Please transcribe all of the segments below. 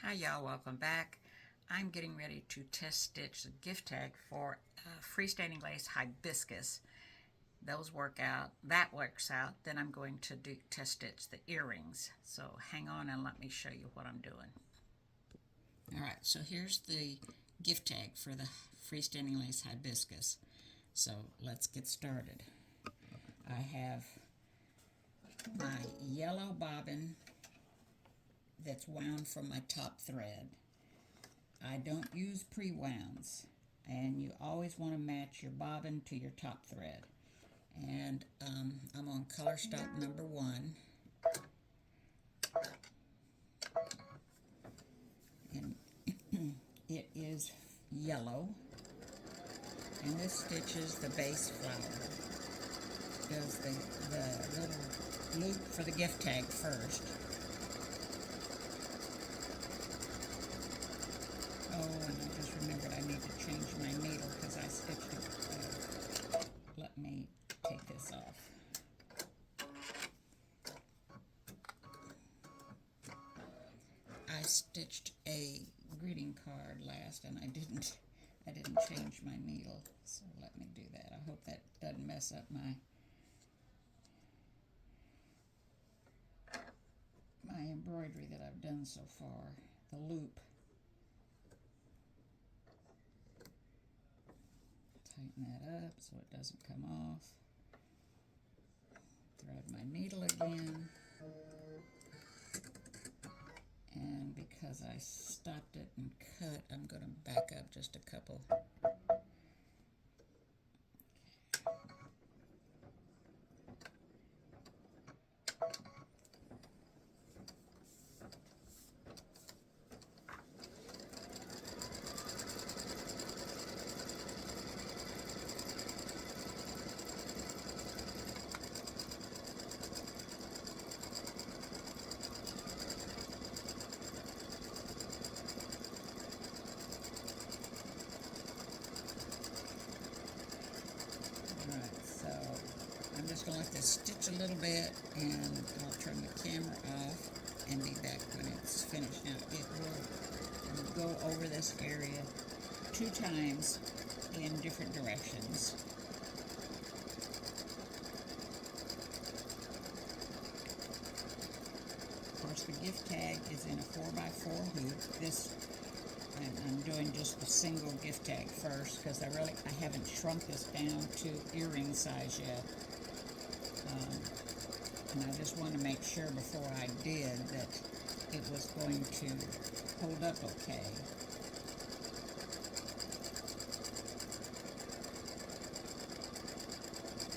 Hi y'all, welcome back. I'm getting ready to test stitch the gift tag for freestanding lace hibiscus. That works out. Then I'm going to test stitch the earrings. So hang on and let me show you what I'm doing. Alright, so here's the gift tag for the freestanding lace hibiscus. So let's get started. I have my yellow bobbin that's wound from my top thread. I don't use pre-wounds, and you always want to match your bobbin to your top thread. And I'm on color stock number 1, and it is yellow, and this stitches the base flower. Does the little loop for the gift tag first. Oh, and I just remembered I need to change my needle because I stitched it. Let me take this off. I stitched a greeting card last, and I didn't change my needle, so let me do that. I hope that doesn't mess up my embroidery that I've done so far. The loop. Tighten that up so it doesn't come off. Thread my needle again. And because I stopped it and cut, I'm going to back up just a couple. I'm just going to let this stitch a little bit, and I'll turn the camera off and be back when it's finished. Now, it will go over this area 2 times in different directions. Of course, the gift tag is in a 4x4 hoop. I'm doing just the single gift tag first because I haven't shrunk this down to earring size yet. And I just want to make sure before I did that it was going to hold up okay.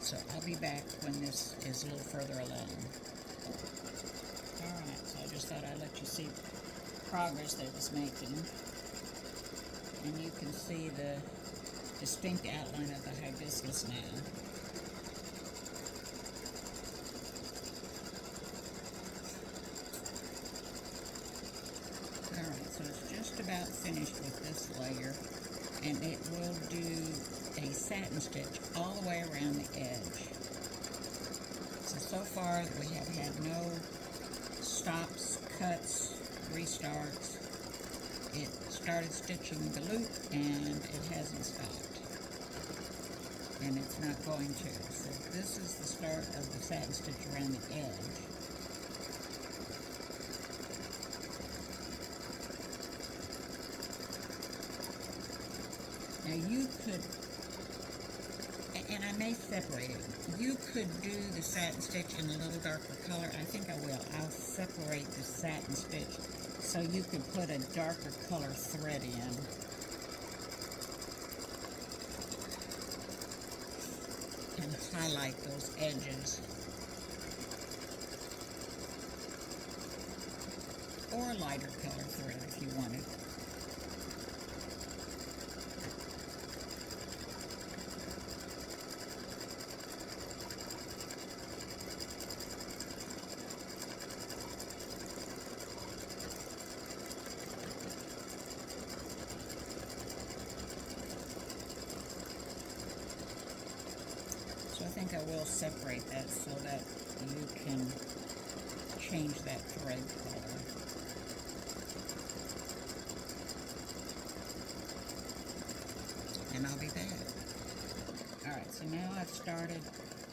So I'll be back when this is a little further along. Alright, so I just thought I'd let you see progress that it's making. And you can see the distinct outline of the hibiscus now. Alright, so it's just about finished with this layer, and it will do a satin stitch all the way around the edge. So far we have had no stops, cuts, restarts. It started stitching the loop, and it hasn't stopped. And it's not going to. So this is the start of the satin stitch around the edge. Now you could, and I may separate it, you could do the satin stitch in a little darker color. I think I will. I'll separate the satin stitch so you could put a darker color thread in. And highlight those edges. Or a lighter color thread if you wanted. So I think I will separate that so that you can change that thread color. and I'll be back. Alright, so now I've started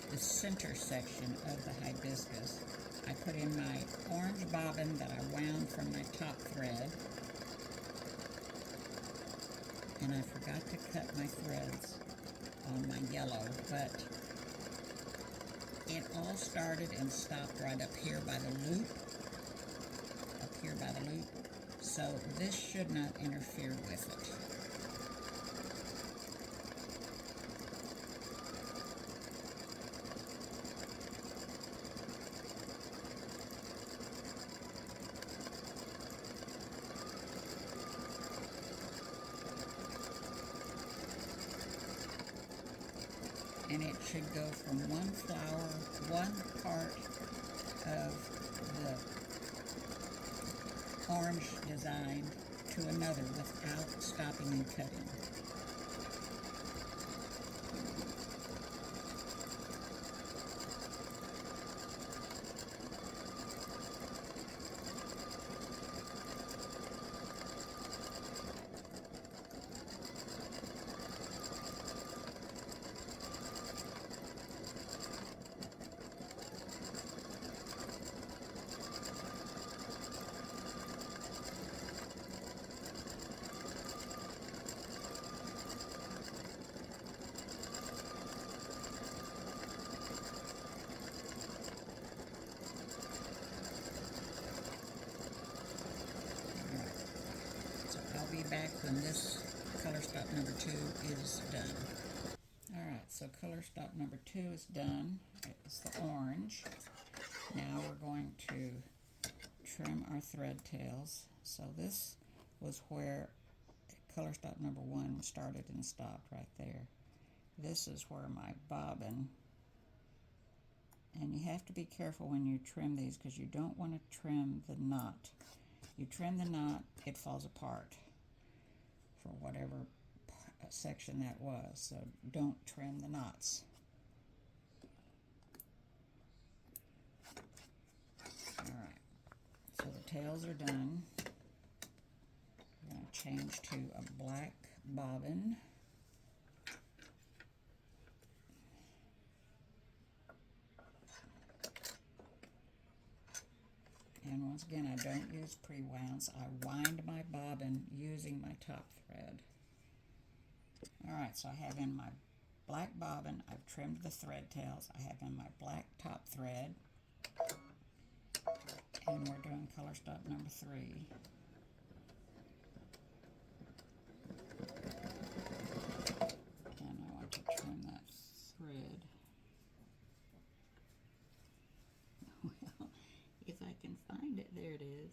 the center section of the hibiscus. I put in my orange bobbin that I wound from my top thread, and I forgot to cut my threads on my yellow, but it all started and stopped right up here by the loop, so this should not interfere with it. And it should go from one flower, one part of the orange design to another without stopping and cutting. I'll be back when this color stop number 2 is done. Alright, so color stop number 2 is done. It's the orange. Now we're going to trim our thread tails. So this was where color stop number 1 started and stopped right there. This is where my bobbin, and you have to be careful when you trim these because you don't want to trim the knot. You trim the knot, it falls apart for whatever section that was, so don't trim the knots. Alright, so the tails are done. I'm going to change to a black bobbin. And once again, I don't use pre-wounds. I wind my bobbin using my top thread. Alright, so I have in my black bobbin, I've trimmed the thread tails, I have in my black top thread, and we're doing color stop number 3. And I want to trim that thread. Well, if I can find it, there it is.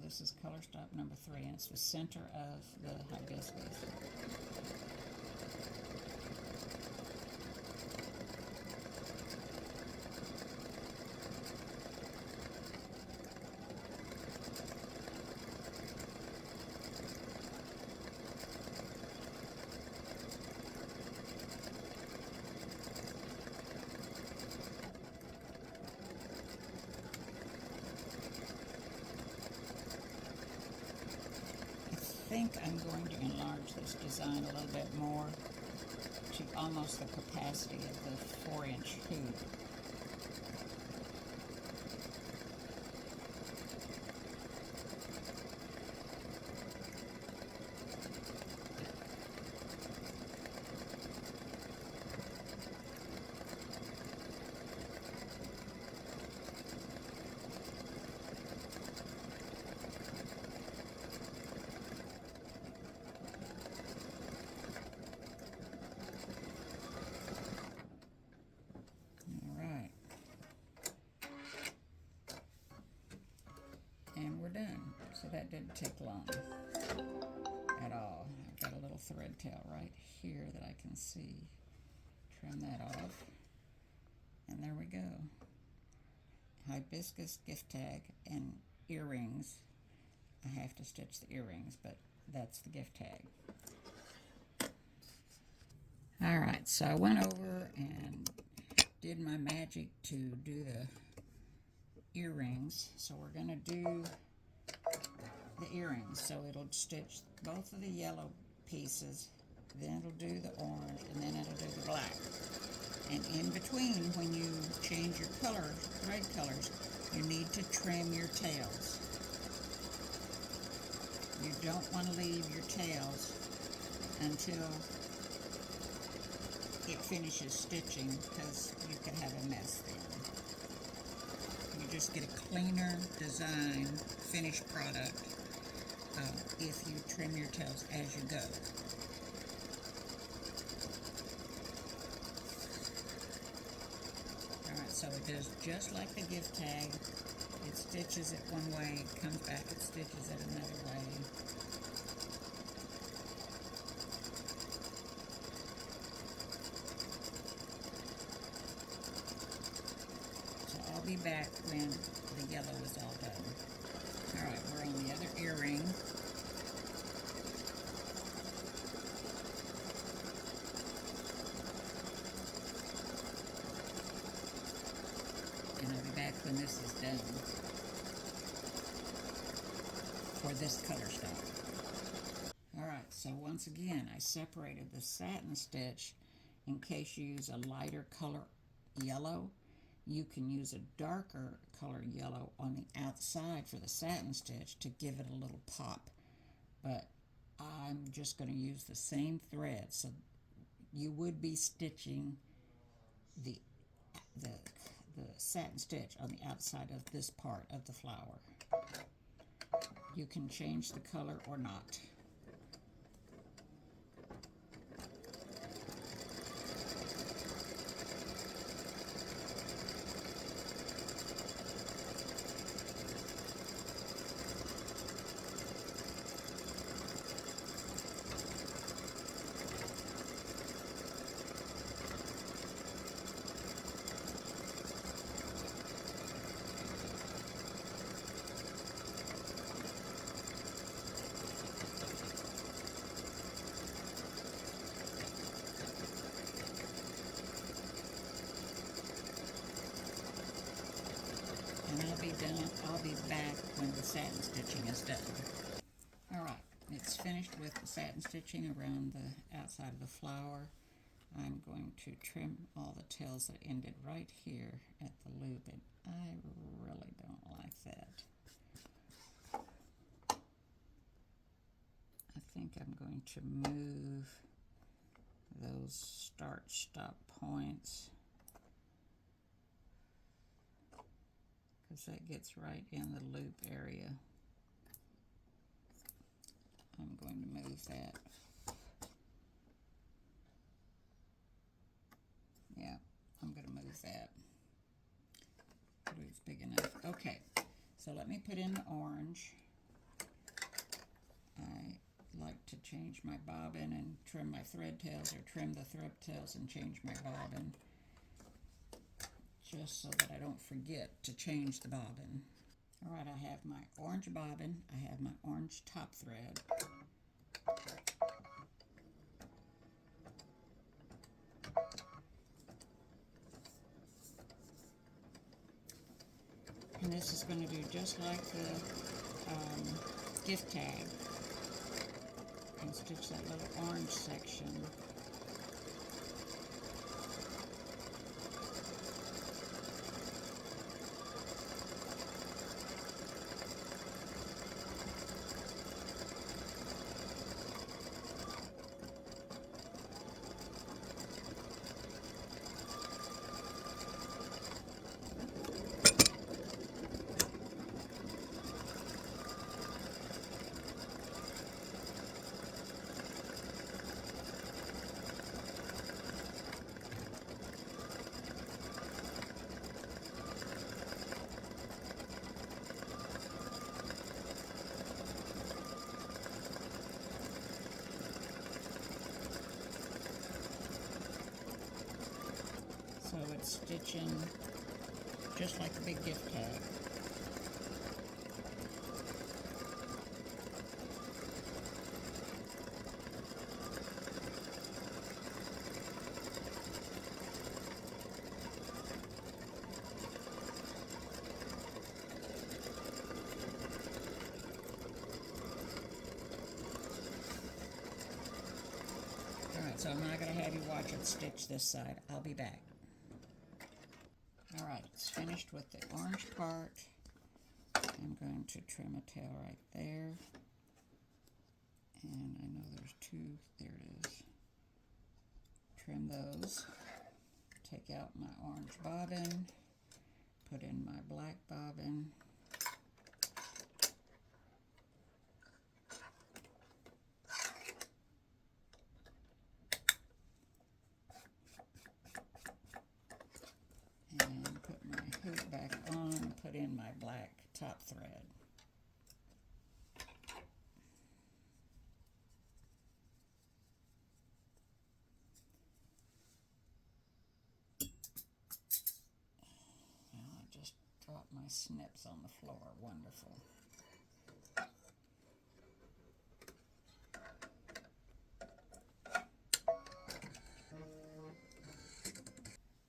This is color stop number 3, and it's the center of the hibiscus. I think I'm going to enlarge this design a little bit more to almost the capacity of the 4-inch hoop. And we're done. So that didn't take long at all. I've got a little thread tail right here that I can see. Trim that off. And there we go. Hibiscus gift tag and earrings. I have to stitch the earrings, but that's the gift tag. Alright, so I went over and did my magic to do the earrings, so we're going to do the earrings. So it'll stitch both of the yellow pieces, then it'll do the orange, and then it'll do the black. And in between, when you change your color, thread colors, you need to trim your tails. You don't want to leave your tails until it finishes stitching, because you could have a mess then. You just get a cleaner design, finished product, if you trim your tails as you go. Alright, so it does just like the gift tag. It stitches it one way, it comes back, it stitches it another way. So I'll be back when the yellow is all done. Alright, we're on the other earring. And I'll be back when this is done for this color stock. Alright, so once again, I separated the satin stitch in case you use a lighter color yellow. You can use a darker color yellow on the outside for the satin stitch to give it a little pop. But I'm just going to use the same thread. So you would be stitching the satin stitch on the outside of this part of the flower. You can change the color or not. And I'll be back when the satin stitching is done. Alright, it's finished with the satin stitching around the outside of the flower. I'm going to trim all the tails that ended right here at the loop, and I really don't like that. I think I'm going to move those start-stop points, because that gets right in the loop area. I'm going to move that. Yeah, I'm going to move that. It's big enough. Okay, so let me put in the orange. I like to change my bobbin and trim my thread tails, or trim the thread tails and change my bobbin, just so that I don't forget to change the bobbin. Alright, I have my orange bobbin, I have my orange top thread. And this is going to do just like the gift tag, and stitch that little orange section. So it's stitching just like a big gift tag. So I'm not going to have you watch it stitch this side. I'll be back. Alright, it's finished with the orange part. I'm going to trim a tail right there. And I know there's two. There it is. Trim those. Take out my orange bobbin. Put in my black bobbin. And put my hoop back on. Put in my black top thread. Drop my snips on the floor. Wonderful.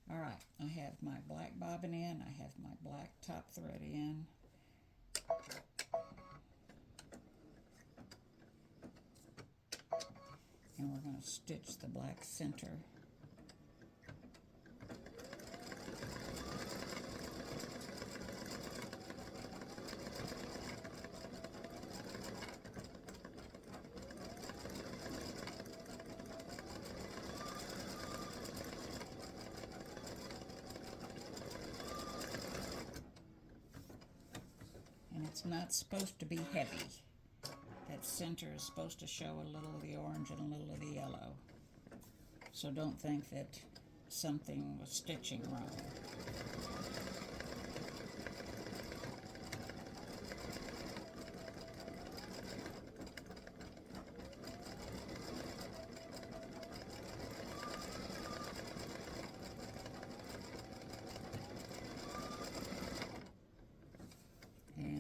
Alright, I have my black bobbin in. I have my black top thread in. And we're going to stitch the black center. It's not supposed to be heavy. That center is supposed to show a little of the orange and a little of the yellow. So don't think that something was stitching wrong.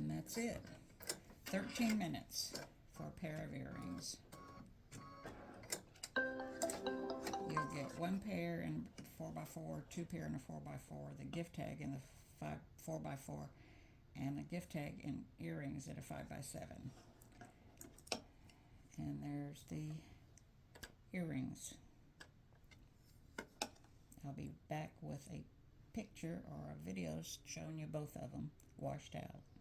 That's it. 13 minutes for a pair of earrings. You'll get one pair in 4x4, two pair in a 4x4, the gift tag in the 4x4, and the gift tag in earrings at a 5x7. And there's the earrings. I'll be back with a picture or a video showing you both of them washed out.